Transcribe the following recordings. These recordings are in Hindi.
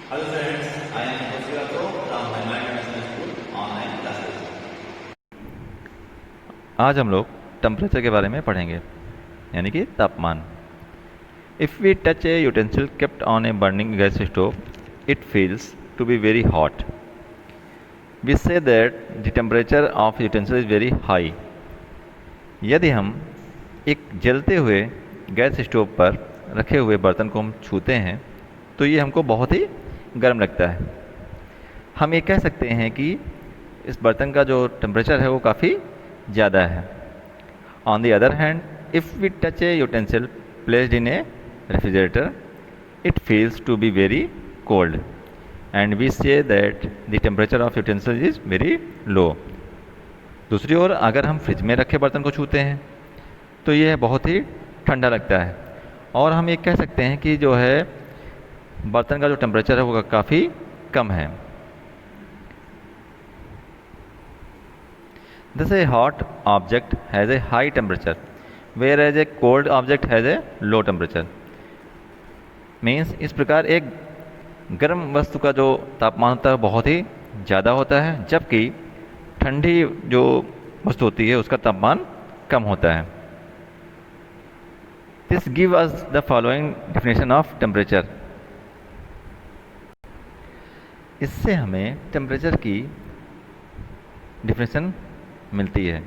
Hello friends, I am Josirato from Himalayan International School online classes. आज हम लोग टेम्परेचर के बारे में पढ़ेंगे, यानी कि तापमान। If we touch a utensil kept on a burning gas stove, it feels to be very hot. We say that the temperature of utensil is very high. यदि हम एक जलते हुए गैस स्टोव पर रखे हुए बर्तन को हम छूते हैं तो ये हमको बहुत ही गर्म लगता है। हम ये कह सकते हैं कि इस बर्तन का जो टेम्परेचर है वो काफ़ी ज़्यादा है। On the other hand, if we touch a utensil placed in a refrigerator, it feels to be very cold, and we say that the temperature of utensil is very low. दूसरी ओर अगर हम फ्रिज में रखे बर्तन को छूते हैं तो यह बहुत ही ठंडा लगता है, और हम ये कह सकते हैं कि जो है बर्तन का जो टेम्परेचर है वो काफ़ी कम है। Thus a hot object has a high temperature, whereas a cold object has a low temperature. Means इस प्रकार एक गर्म वस्तु का जो तापमान होता है बहुत ही ज़्यादा होता है, जबकि ठंडी जो वस्तु होती है उसका तापमान कम होता है। This give us the following definition of temperature. इससे हमें टेम्परेचर की डेफिनेशन मिलती है।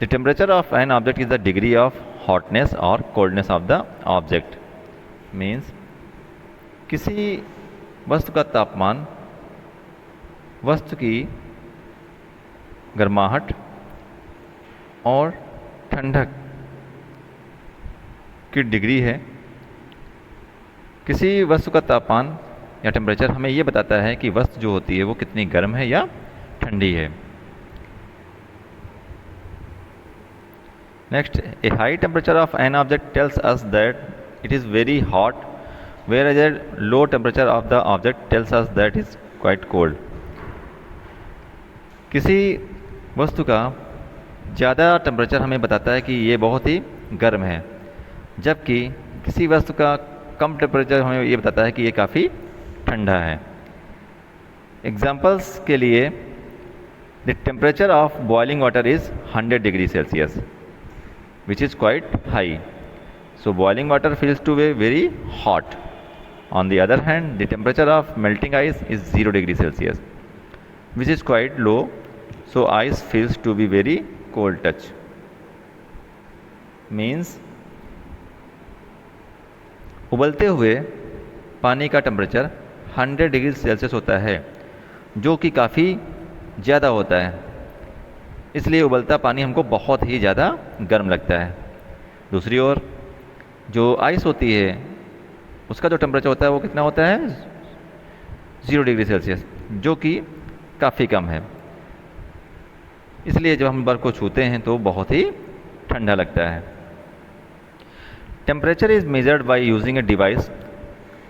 The temperature of an object is the degree of hotness or coldness of the object. Means किसी वस्तु का तापमान वस्तु की गर्माहट और ठंडक की डिग्री है। किसी वस्तु का तापमान या टेम्परेचर हमें ये बताता है कि वस्तु जो होती है वो कितनी गर्म है या ठंडी है। Next, a high temperature of an object tells us that it is very hot, whereas a low temperature of the object tells us that is quite cold. किसी वस्तु का ज़्यादा टेम्परेचर हमें बताता है कि ये बहुत ही गर्म है, जबकि किसी वस्तु का कम टेम्परेचर हमें ये बताता है कि ये काफ़ी ठंडा है। एग्जाम्पल्स के लिए, the temperature of boiling water is 100 degree Celsius, which is quite high. So boiling water feels to be very hot. On the other hand, the temperature of melting ice is 0 degree Celsius, which is quite low. So ice feels to be very cold touch. Means उबलते हुए पानी का टेम्परेचर 100 डिग्री सेल्सियस होता है, जो कि काफ़ी ज़्यादा होता है, इसलिए उबलता पानी हमको बहुत ही ज़्यादा गर्म लगता है। दूसरी ओर जो आइस होती है उसका जो टेम्परेचर होता है वो कितना होता है, 0 डिग्री सेल्सियस, जो कि काफ़ी कम है, इसलिए जब हम बर्फ़ को छूते हैं तो बहुत ही ठंडा लगता है। Temperature is measured by using a device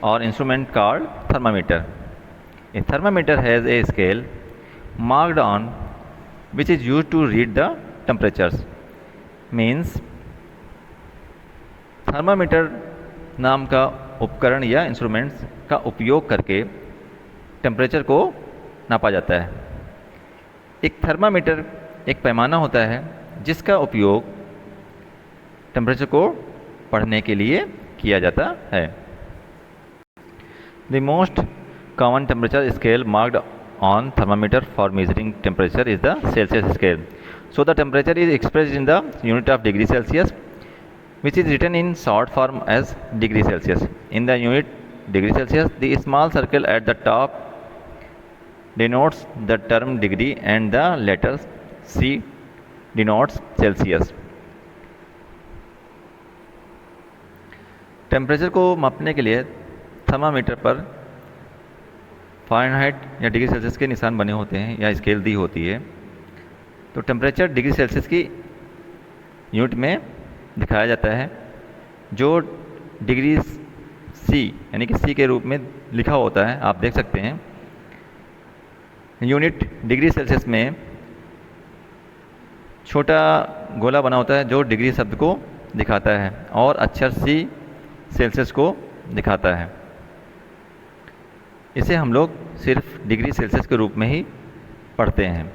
or instrument called thermometer. A thermometer has a scale marked on which is used to read the temperatures. Means thermometer नाम का उपकरण या इंस्ट्रूमेंट्स का उपयोग करके टेम्परेचर को नापा जाता है। एक थर्मामीटर एक पैमाना होता है जिसका उपयोग टेम्परेचर को पढ़ने के लिए किया जाता है। The most common temperature scale marked on thermometer for measuring temperature is the Celsius scale. So the temperature is expressed in the unit of degree Celsius, which is written in short form as degree Celsius. In the unit degree Celsius, the small circle at the top denotes the term degree and the letter C denotes Celsius. Temperature को मापने के लिए थर्मामीटर पर फ़ारेनहाइट या डिग्री सेल्सियस के निशान बने होते हैं या स्केल दी होती है। तो टेम्परेचर डिग्री सेल्सियस की यूनिट में दिखाया जाता है, जो डिग्री सी यानी कि सी के रूप में लिखा होता है। आप देख सकते हैं यूनिट डिग्री सेल्सियस में छोटा गोला बना होता है जो डिग्री शब्द को दिखाता है और अक्षर सी सेल्सियस को दिखाता है। इसे हम लोग सिर्फ डिग्री सेल्सियस के रूप में ही पढ़ते हैं।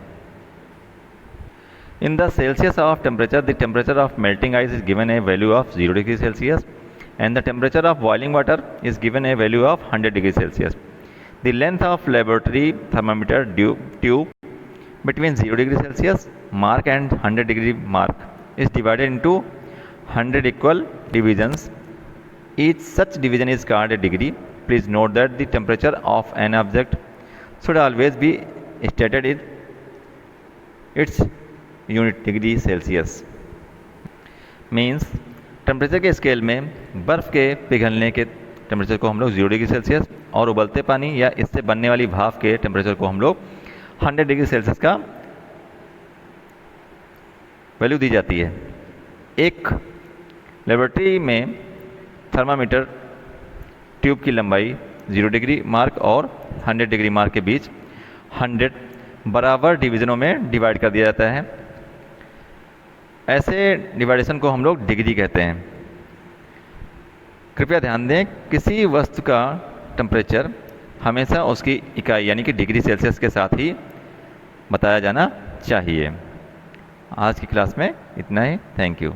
In the Celsius of temperature, the temperature of melting ice is given a value of 0 degree Celsius and the temperature of boiling water is given a value of 100 degree Celsius. The length of laboratory thermometer tube between 0 degree Celsius mark and 100 degree mark is divided into 100 equal divisions. Each such division is called a degree. Please note that the temperature of an object should always be stated in its unit degree Celsius. Means temperature के स्केल में बर्फ़ के पिघलने के टेम्परेचर को हम लोग 0 डिग्री सेल्सियस और उबलते पानी या इससे बनने वाली भाप के टेम्परेचर को हम लोग 100 डिग्री सेल्सियस का वैल्यू दी जाती है। एक लेबोरेटरी में थर्मामीटर ट्यूब की लंबाई 0 डिग्री मार्क और 100 डिग्री मार्क के बीच 100 बराबर डिवीज़नों में डिवाइड कर दिया जाता है। ऐसे डिवाइडेशन को हम लोग डिग्री कहते हैं। कृपया ध्यान दें, किसी वस्तु का टेम्परेचर हमेशा उसकी इकाई यानी कि डिग्री सेल्सियस के साथ ही बताया जाना चाहिए। आज की क्लास में इतना ही। Thank you.